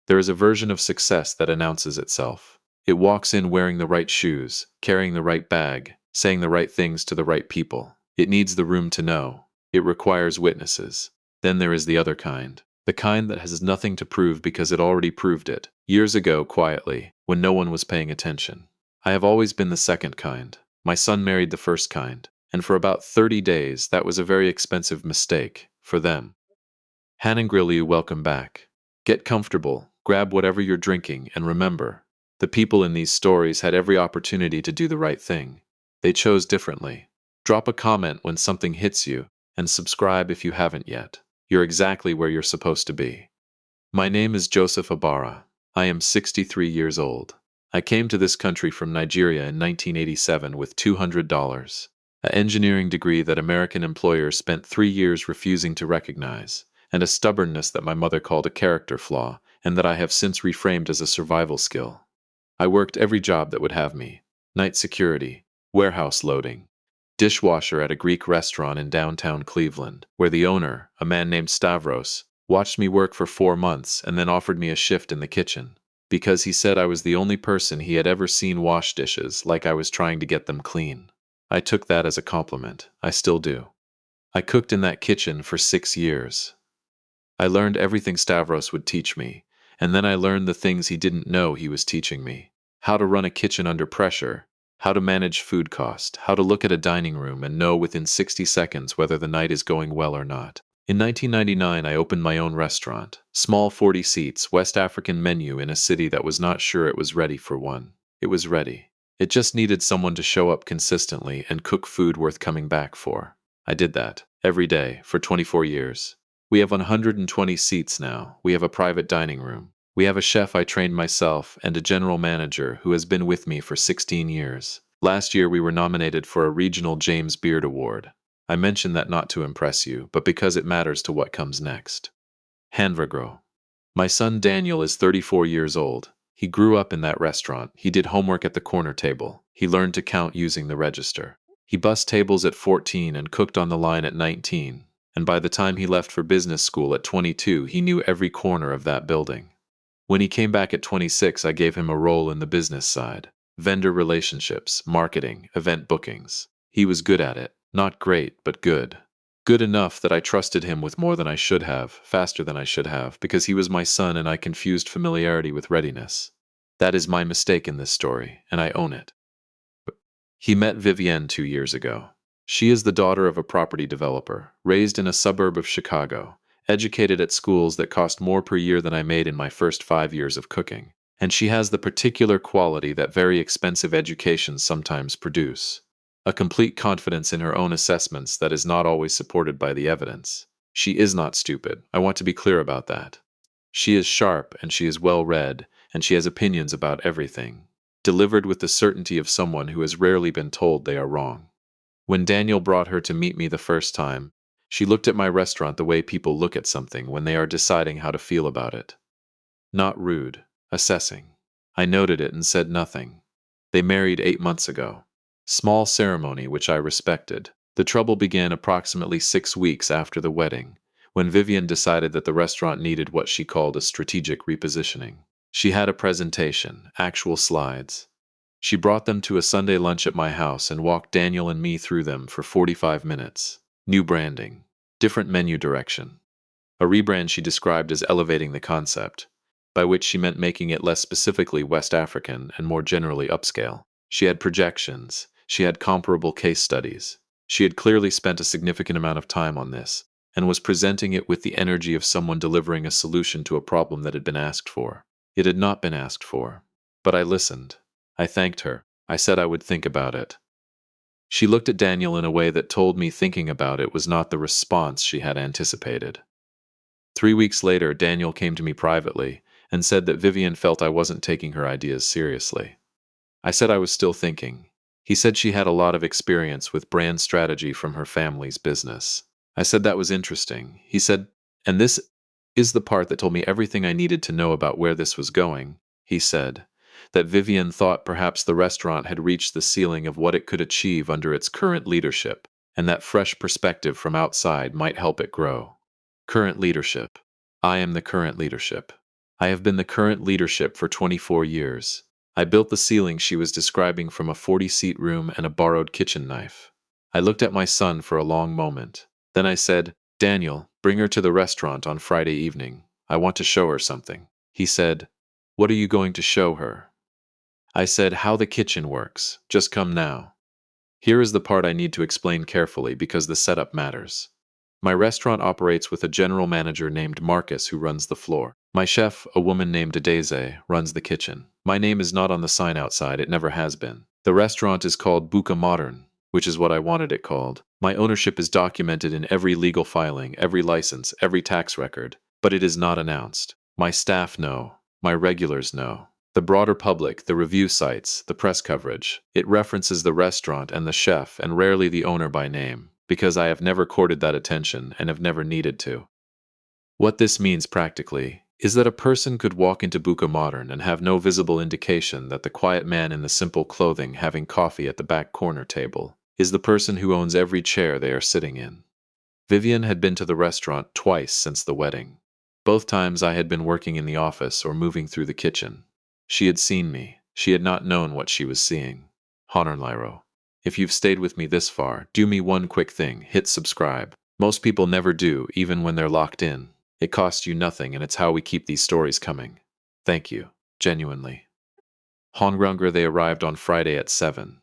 There is a version of success that announces itself. It walks in wearing the right shoes, carrying the right bag, saying the right things to the right people. It needs the room to know. It requires witnesses. Then there is the other kind. The kind that has nothing to prove because it already proved it, years ago quietly, when no one was paying attention. I have always been the second kind. My son married the first kind, and for about 30 days that was a very expensive mistake, for them. Han and Grill you, welcome back. Get comfortable, grab whatever you're drinking, and remember, the people in these stories had every opportunity to do the right thing. They chose differently. Drop a comment when something hits you, and subscribe if you haven't yet. You're exactly where you're supposed to be. My name is Joseph Ibarra. I am 63 years old. I came to this country from Nigeria in 1987 with $200, an engineering degree that American employers spent 3 years refusing to recognize, and a stubbornness that my mother called a character flaw, and that I have since reframed as a survival skill. I worked every job that would have me: night security, warehouse loading, dishwasher at a Greek restaurant in downtown Cleveland, where the owner, a man named Stavros, watched me work for 4 months and then offered me a shift in the kitchen, because he said I was the only person he had ever seen wash dishes like I was trying to get them clean. I took that as a compliment. I still do. I cooked in that kitchen for 6 years. I learned everything Stavros would teach me, and then I learned the things he didn't know he was teaching me. How to run a kitchen under pressure, how to manage food cost, how to look at a dining room and know within 60 seconds whether the night is going well or not. In 1999, I opened my own restaurant, small 40 seats, West African menu in a city that was not sure it was ready for one. It was ready. It just needed someone to show up consistently and cook food worth coming back for. I did that, every day, for 24 years. We have 120 seats now. We have a private dining room. We have a chef I trained myself and a general manager who has been with me for 16 years. Last year we were nominated for a regional James Beard Award. I mention that not to impress you, but because it matters to what comes next. Handvergro. My son Daniel is 34 years old. He grew up in that restaurant. He did homework at the corner table. He learned to count using the register. He bussed tables at 14 and cooked on the line at 19. And by the time he left for business school at 22, he knew every corner of that building. When he came back at 26, I gave him a role in the business side: vendor relationships, marketing, event bookings. He was good at it. Not great, but good. Good enough that I trusted him with more than I should have, faster than I should have, because he was my son and I confused familiarity with readiness. That is my mistake in this story, and I own it. He met Vivienne 2 years ago. She is the daughter of a property developer, raised in a suburb of Chicago, educated at schools that cost more per year than I made in my first 5 years of cooking. And she has the particular quality that very expensive educations sometimes produce: a complete confidence in her own assessments that is not always supported by the evidence. She is not stupid. I want to be clear about that. She is sharp and she is well read, and she has opinions about everything, delivered with the certainty of someone who has rarely been told they are wrong. When Daniel brought her to meet me the first time, she looked at my restaurant the way people look at something when they are deciding how to feel about it. Not rude, assessing. I noted it and said nothing. They married 8 months ago. Small ceremony which I respected. The trouble began approximately 6 weeks after the wedding, when Vivienne decided that the restaurant needed what she called a strategic repositioning. She had a presentation, actual slides. She brought them to a Sunday lunch at my house and walked Daniel and me through them for 45 minutes. New branding, different menu direction. A rebrand she described as elevating the concept, by which she meant making it less specifically West African and more generally upscale. She had projections. She had comparable case studies. She had clearly spent a significant amount of time on this, and was presenting it with the energy of someone delivering a solution to a problem that had been asked for. It had not been asked for, but I listened. I thanked her. I said I would think about it. She looked at Daniel in a way that told me thinking about it was not the response she had anticipated. 3 weeks later, Daniel came to me privately and said that Vivienne felt I wasn't taking her ideas seriously. I said I was still thinking. He said she had a lot of experience with brand strategy from her family's business. I said that was interesting. He said, and this is the part that told me everything I needed to know about where this was going. He said that Vivienne thought perhaps the restaurant had reached the ceiling of what it could achieve under its current leadership, and that fresh perspective from outside might help it grow. Current leadership. I am the current leadership. I have been the current leadership for 24 years. I built the ceiling she was describing from a 40-seat room and a borrowed kitchen knife. I looked at my son for a long moment. Then I said, Daniel, bring her to the restaurant on Friday evening. I want to show her something. He said, What are you going to show her? I said, How the kitchen works. Just come now. Here is the part I need to explain carefully because the setup matters. My restaurant operates with a general manager named Marcus who runs the floor. My chef, a woman named Adeze, runs the kitchen. My name is not on the sign outside, it never has been. The restaurant is called Buca Modern, which is what I wanted it called. My ownership is documented in every legal filing, every license, every tax record, but it is not announced. My staff know. My regulars know. The broader public, the review sites, the press coverage. It references the restaurant and the chef and rarely the owner by name, because I have never courted that attention and have never needed to. What this means practically is that a person could walk into Buca Modern and have no visible indication that the quiet man in the simple clothing having coffee at the back corner table is the person who owns every chair they are sitting in. Vivian had been to the restaurant twice since the wedding. Both times I had been working in the office or moving through the kitchen. She had seen me. She had not known what she was seeing. Honor, if you've stayed with me this far, do me one quick thing, hit subscribe. Most people never do, even when they're locked in. It costs you nothing, and it's how we keep these stories coming. Thank you, genuinely. Hongranger they arrived on Friday at 7.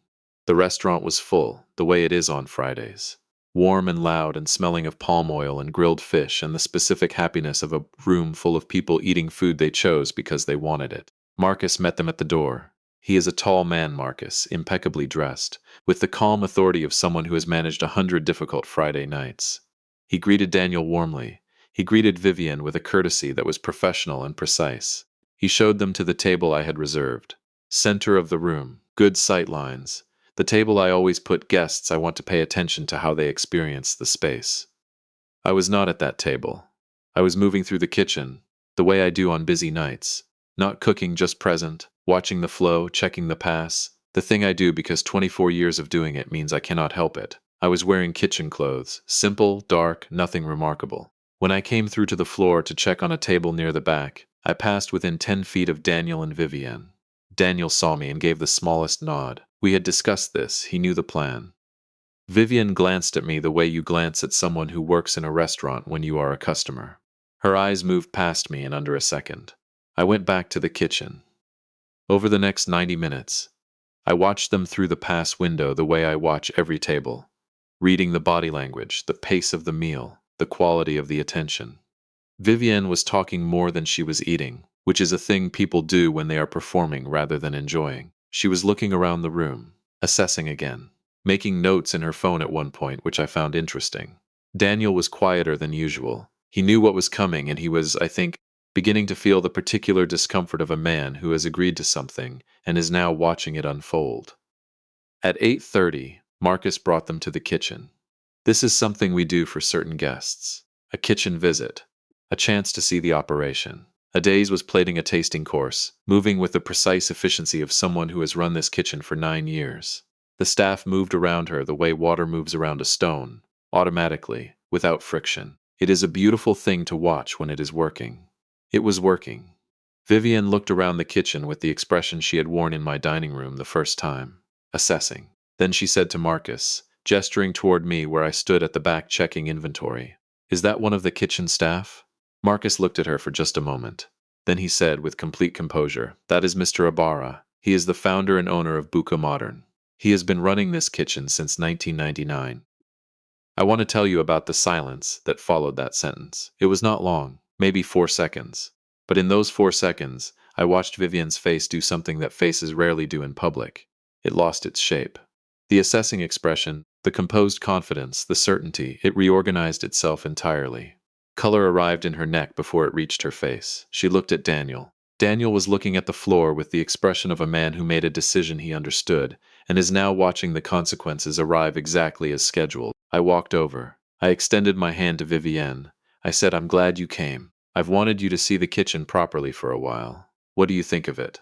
The restaurant was full, the way it is on Fridays. Warm and loud and smelling of palm oil and grilled fish and the specific happiness of a room full of people eating food they chose because they wanted it. Marcus met them at the door. He is a tall man, Marcus, impeccably dressed, with the calm authority of someone who has managed 100 difficult Friday nights. He greeted Daniel warmly. He greeted Vivian with a courtesy that was professional and precise. He showed them to the table I had reserved. Center of the room, good sight lines. The table I always put guests I want to pay attention to how they experience the space. I was not at that table. I was moving through the kitchen, the way I do on busy nights. Not cooking, just present, watching the flow, checking the pass. The thing I do because 24 years of doing it means I cannot help it. I was wearing kitchen clothes, simple, dark, nothing remarkable. When I came through to the floor to check on a table near the back, I passed within 10 feet of Daniel and Vivian. Daniel saw me and gave the smallest nod. We had discussed this, he knew the plan. Vivian glanced at me the way you glance at someone who works in a restaurant when you are a customer. Her eyes moved past me in under a second. I went back to the kitchen. Over the next 90 minutes, I watched them through the pass window the way I watch every table, reading the body language, the pace of the meal, the quality of the attention. Vivienne was talking more than she was eating, which is a thing people do when they are performing rather than enjoying. She was looking around the room, assessing again, making notes in her phone at one point, which I found interesting. Daniel was quieter than usual. He knew what was coming, and he was, I think, beginning to feel the particular discomfort of a man who has agreed to something and is now watching it unfold. At 8:30, Marcus brought them to the kitchen. This is something we do for certain guests. A kitchen visit. A chance to see the operation. Adeze was plating a tasting course, moving with the precise efficiency of someone who has run this kitchen for 9 years. The staff moved around her the way water moves around a stone, automatically, without friction. It is a beautiful thing to watch when it is working. It was working. Vivian looked around the kitchen with the expression she had worn in my dining room the first time, assessing. Then she said to Marcus, gesturing toward me where I stood at the back checking inventory, "Is that one of the kitchen staff?" Marcus looked at her for just a moment. Then he said with complete composure, "That is Mr. Ibarra. He is the founder and owner of Buca Modern. He has been running this kitchen since 1999. I want to tell you about the silence that followed that sentence. It was not long, maybe 4 seconds. But in those 4 seconds, I watched Vivian's face do something that faces rarely do in public. It lost its shape. The assessing expression, the composed confidence, the certainty, it reorganized itself entirely. Color arrived in her neck before it reached her face. She looked at Daniel. Daniel was looking at the floor with the expression of a man who made a decision he understood, and is now watching the consequences arrive exactly as scheduled. I walked over. I extended my hand to Vivienne. I said, "I'm glad you came. I've wanted you to see the kitchen properly for a while. What do you think of it?"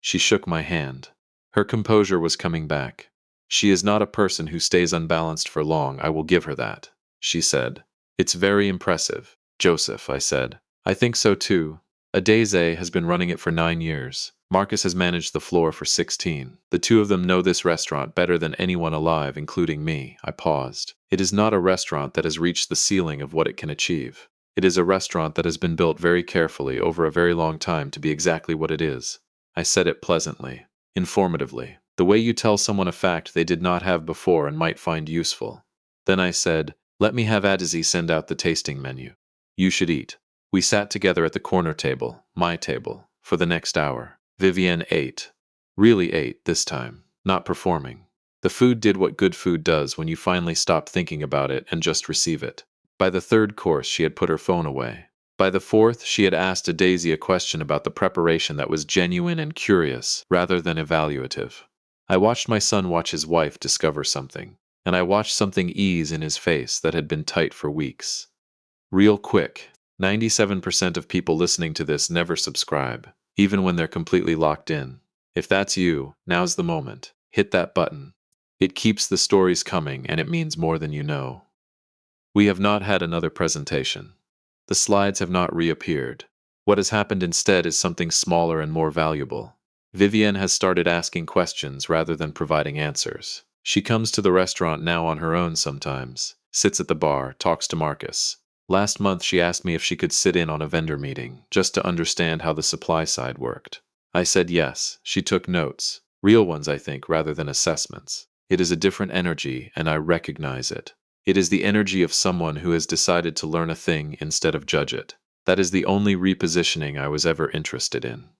She shook my hand. Her composure was coming back. "She is not a person who stays unbalanced for long, I will give her that," she said. "It's very impressive." "Joseph," I said. "I think so too. Adeze has been running it for 9 years. Marcus has managed the floor for 16. The two of them know this restaurant better than anyone alive, including me. I paused. It is not a restaurant that has reached the ceiling of what it can achieve. It is a restaurant that has been built very carefully over a very long time to be exactly what it is. I said it pleasantly, informatively, the way you tell someone a fact they did not have before and might find useful. Then I said, let me have Adeze send out the tasting menu. You should eat. We sat together at the corner table, my table, for the next hour. Vivienne ate. Really ate this time, not performing. The food did what good food does when you finally stop thinking about it and just receive it. By the third course, she had put her phone away. By the fourth, she had asked Adeze a question about the preparation that was genuine and curious, rather than evaluative. I watched my son watch his wife discover something, and I watched something ease in his face that had been tight for weeks. Real quick, 97% of people listening to this never subscribe, even when they're completely locked in. If that's you, now's the moment. Hit that button. It keeps the stories coming, and it means more than you know. We have not had another presentation. The slides have not reappeared. What has happened instead is something smaller and more valuable. Vivienne has started asking questions rather than providing answers. She comes to the restaurant now on her own sometimes, sits at the bar, talks to Marcus. Last month she asked me if she could sit in on a vendor meeting, just to understand how the supply side worked. I said yes. She took notes. Real ones, I think, rather than assessments. It is a different energy, and I recognize it. It is the energy of someone who has decided to learn a thing instead of judge it. That is the only repositioning I was ever interested in.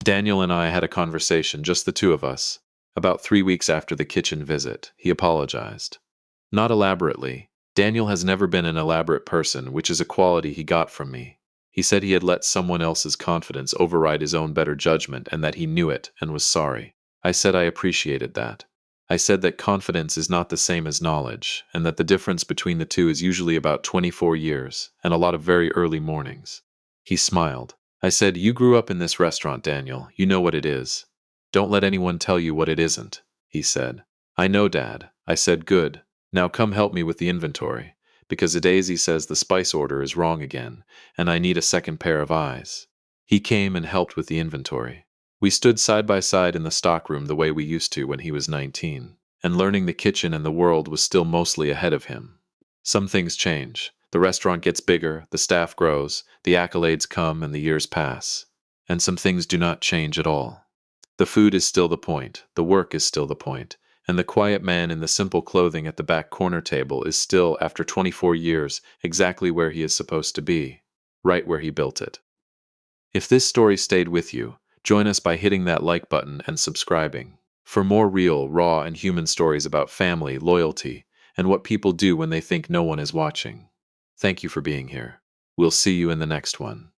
Daniel and I had a conversation, just the two of us. About 3 weeks after the kitchen visit, he apologized. Not elaborately. Daniel has never been an elaborate person, which is a quality he got from me. He said he had let someone else's confidence override his own better judgment and that he knew it and was sorry. I said I appreciated that. I said that confidence is not the same as knowledge, and that the difference between the two is usually about 24 years, and a lot of very early mornings. He smiled. I said, you grew up in this restaurant, Daniel. You know what it is. Don't let anyone tell you what it isn't, he said. I know, Dad. I said, good. Now come help me with the inventory, because Adeze says the spice order is wrong again, and I need a second pair of eyes. He came and helped with the inventory. We stood side by side in the stockroom the way we used to when he was 19, and learning the kitchen and the world was still mostly ahead of him. Some things change. The restaurant gets bigger, the staff grows, the accolades come, and the years pass. And some things do not change at all. The food is still the point, the work is still the point, and the quiet man in the simple clothing at the back corner table is still, after 24 years, exactly where he is supposed to be, right where he built it. If this story stayed with you, join us by hitting that like button and subscribing. For more real, raw, and human stories about family, loyalty, and what people do when they think no one is watching. Thank you for being here. We'll see you in the next one.